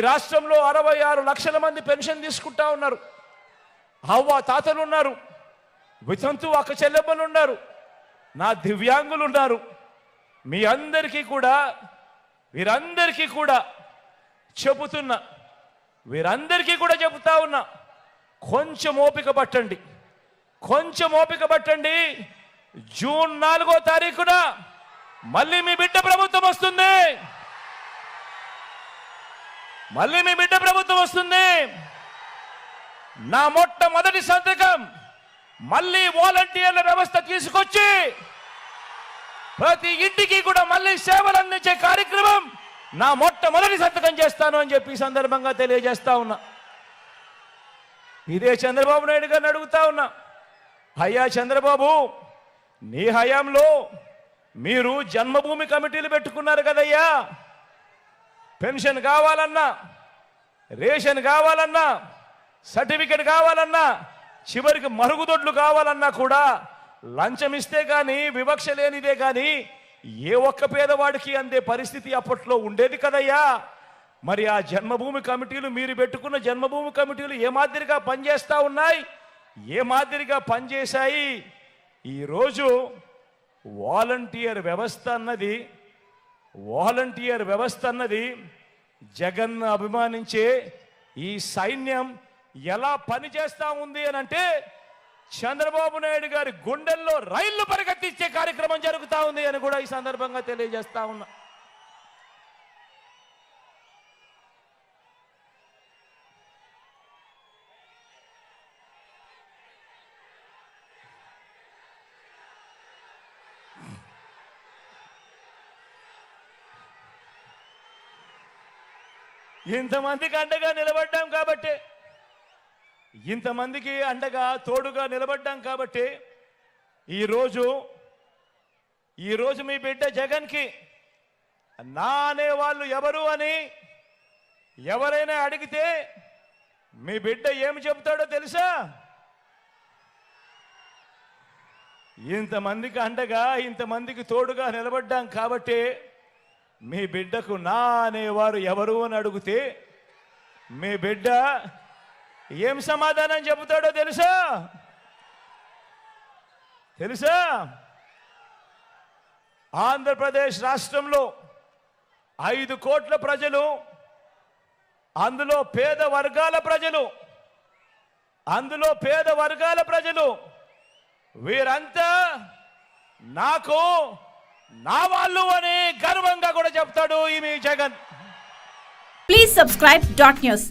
రాష్ట్రంలో 66 లక్షల మంది పెన్షన్ తీసుకుంటా ఉన్నారు. అవ్వ తాతలు ఉన్నారు, వితంతు అక్క చెల్లెమ్మలు ఉన్నారు, నా దివ్యాంగులు ఉన్నారు. మీ అందరికీ కూడా వీరందరికీ కూడా చెబుతున్నా, వీరందరికీ కూడా చెబుతా ఉన్నా, కొంచెం ఓపిక పట్టండి, కొంచెం ఓపిక పట్టండి. జూన్ 4వ తారీఖున మళ్ళీ మీ బిడ్డ ప్రభుత్వం వస్తుంది, మళ్ళీ మీ బిడ్డ ప్రభుత్వం వస్తుంది. నా మొట్టమొదటి సంతకం మళ్ళీ వాలంటీర్ల వ్యవస్థ తీసుకొచ్చి ప్రతి ఇంటికి కూడా మళ్ళీ సేవలు అందించే కార్యక్రమం నా మొట్టమొదటి సంతకం చేస్తాను అని చెప్పి సందర్భంగా తెలియజేస్తా ఉన్నా. ఇదే చంద్రబాబు నాయుడు గారిని అడుగుతా ఉన్నా, అయ్యా చంద్రబాబు, నీ హయాంలో మీరు జన్మభూమి కమిటీలు పెట్టుకున్నారు కదయ్యా. పెన్షన్ కావాలన్నా, రేషన్ కావాలన్నా, సర్టిఫికెట్ కావాలన్నా, చివరికి మరుగుదొడ్లు కావాలన్నా కూడా లంచం ఇస్తే కానీ, వివక్ష లేనిదే కానీ ఏ ఒక్క పేదవాడికి అందే పరిస్థితి అప్పట్లో ఉండేది కదయ్యా. మరి ఆ జన్మభూమి కమిటీలు, మీరు పెట్టుకున్న జన్మభూమి కమిటీలు ఏ మాదిరిగా పనిచేస్తూ ఉన్నాయి, ఏ మాదిరిగా పనిచేశాయి? ఈరోజు వాలంటీర్ వ్యవస్థ అన్నది జగన్ అభిమానించే ఈ సైన్యం ఎలా పనిచేస్తా ఉంది అని అంటే, చంద్రబాబు నాయుడు గారి గుండెల్లో రైళ్లు పరిగెత్తించే కార్యక్రమం జరుగుతూ ఉంది అని కూడా ఈ సందర్భంగా తెలియజేస్తా ఉన్నా. ఇంతమందికి అండగా నిలబడ్డాం కాబట్టి, ఇంతమందికి అండగా తోడుగా నిలబడ్డాం కాబట్టి ఈరోజు మీ బిడ్డ జగన్కి నా అనేవాళ్ళు ఎవరు అని ఎవరైనా అడిగితే మీ బిడ్డ ఏమి చెబుతాడో తెలుసా? ఇంతమందికి అండగా, ఇంతమందికి తోడుగా నిలబడ్డాం కాబట్టి మీ బిడ్డకు నా అనేవారు ఎవరు అని అడిగితే మీ బిడ్డ ఏం సమాధానం చెబుతాడో తెలుసా? ఆంధ్రప్రదేశ్ రాష్ట్రంలో 5 కోట్ల ప్రజలు, అందులో పేద వర్గాల ప్రజలు వీరంతా నాకు నా వాళ్ళు అని గర్వంగా కూడా చెప్తాడు ఈ మీ జగన్. Please subscribe .news.